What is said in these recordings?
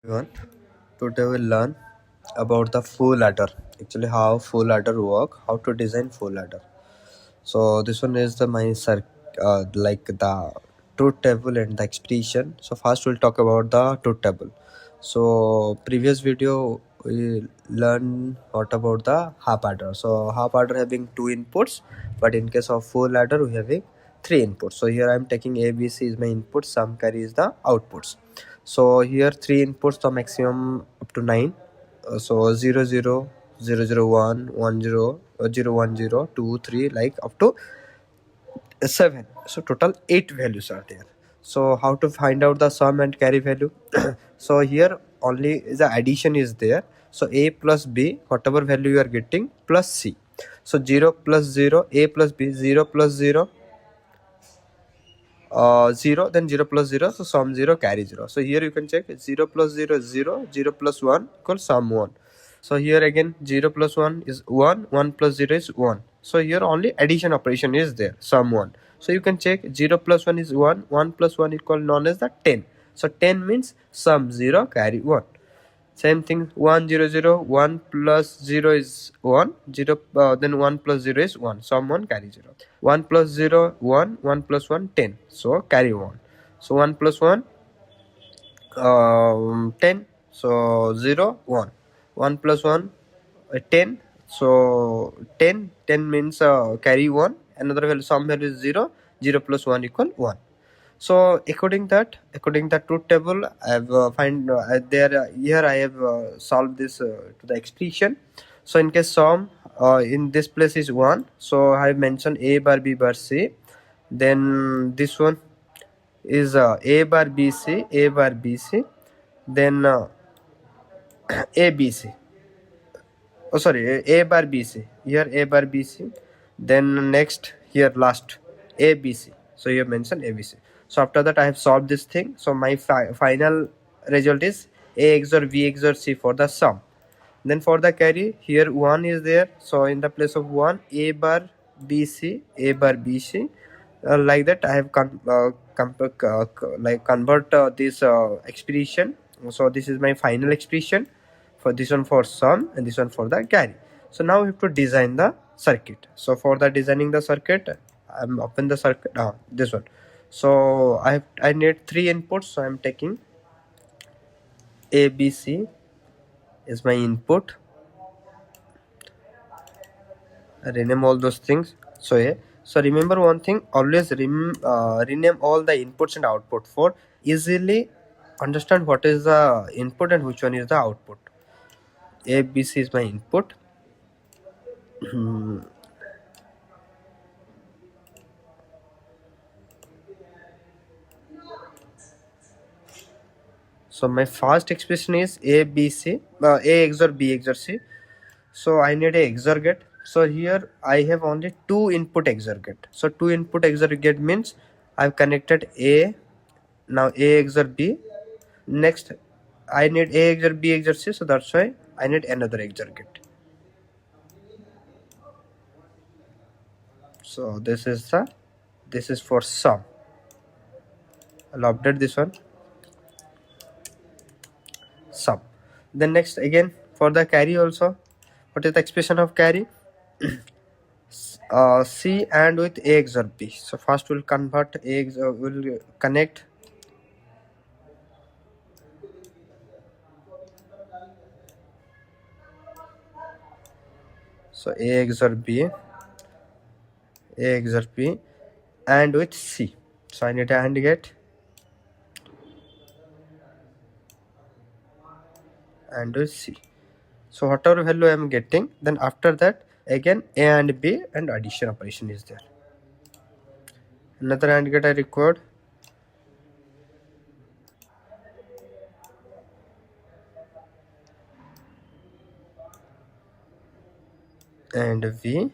Everyone, today we'll learn about the full adder. Actually, how full adder work, how to design full adder. So this one is the like the truth table and the expression. So first we'll talk about the truth table. So previous video we learned what about the half adder. So half adder having two inputs, but in case of full adder we having three inputs. So here I'm taking A B C is my input, sum carry is the outputs. So here three inputs, the maximum up to 9. So 0 0 0 0 1 1 0 0 1 0 2 3 like up to 7. So total 8 values are there. So how to find out the sum and carry value? So here only the addition is there. So a plus b, whatever value you are getting, plus c. So 0 plus 0, a plus b, 0 plus 0, 0, then 0 plus 0, so sum 0, carry 0. So here you can check 0 plus 0 is 0, 0 plus 1 equals sum 1. So here again 0 plus 1 is 1, 1 plus 0 is 1. So here only addition operation is there, sum 1. So you can check 0 plus 1 is 1, 1 plus 1 equal known as the 10. So 10 means sum 0, carry 1. Same thing 1 0 0, 1 plus 0 is 1, 0 then 1 plus 0 is 1, sum 1, carry 0. 1 plus 0 1, 1 plus 1 10, so carry 1. So 1 plus 1 10, so 0 1, 1 plus 1 10, so 10 means carry 1, another value, sum value is 0, 0 plus 1 equal 1. So according the truth table, I have here I have solved this to the expression. So in case sum in this place is 1, so I have mentioned a bar b bar c. Then this one is a bar b c, a bar b c, then a b c. Oh sorry, a bar b c, here a bar b c, then next here last a b c. So you have mentioned a b c. So after that I have solved this thing. So my final result is a XOR b XOR c for the sum. Then for the carry, here 1 is there, so in the place of 1, a bar b c, a bar b c, like that I have convert this expression. So this is my final expression for this one for sum and this one for the carry. So now we have to design the circuit. So for the designing the circuit, I'm open the circuit, this one. So I need three inputs, so I'm taking a b c is my input. I rename all those things. So yeah, so remember one thing, always rename all the inputs and output for easily understand what is the input and which one is the output. A B C is my input. So my first expression is A B C, A XOR B XOR C. So I need a XOR gate. So here I have only two input XOR gate. So two input XOR gate means I've connected A, now A XOR B. Next I need A XOR B XOR C, so that's why I need another XOR gate. So this is for sum. I'll update this one, sum. Then next again for the carry also, what is the expression of carry? C and with A XOR B. So first we'll convert A XOR, we'll connect so A XOR B, A XOR B, and with C. So I need a AND gate and with C. So whatever value I am getting, then after that again A and B and addition operation is there. Another AND gate I required. And V.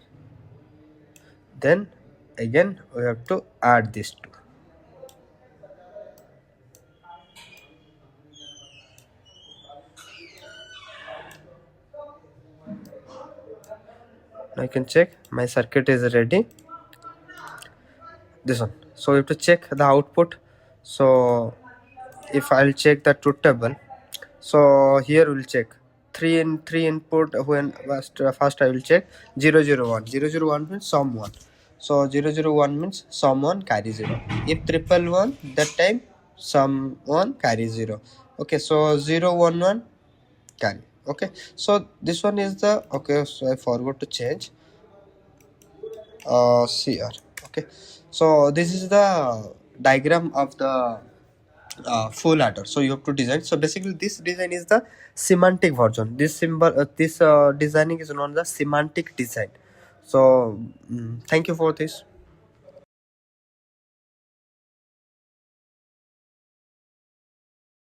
Then again we have to add these two. Now I can check my circuit is ready. This one. So we have to check the output. So if I'll check the truth table, So here we'll check three input. When first I will check 001. 001 means sum 1. So 001 means sum 1 carry 0. If triple 1, that time sum 1 carry 0. Okay, so 011 carry. Okay, so this one is the, okay, so I forgot to change CR. Okay, so this is the diagram of the full adder. So you have to design. So basically this design is the semantic version. This symbol, this designing is known as the semantic design. So thank you for this.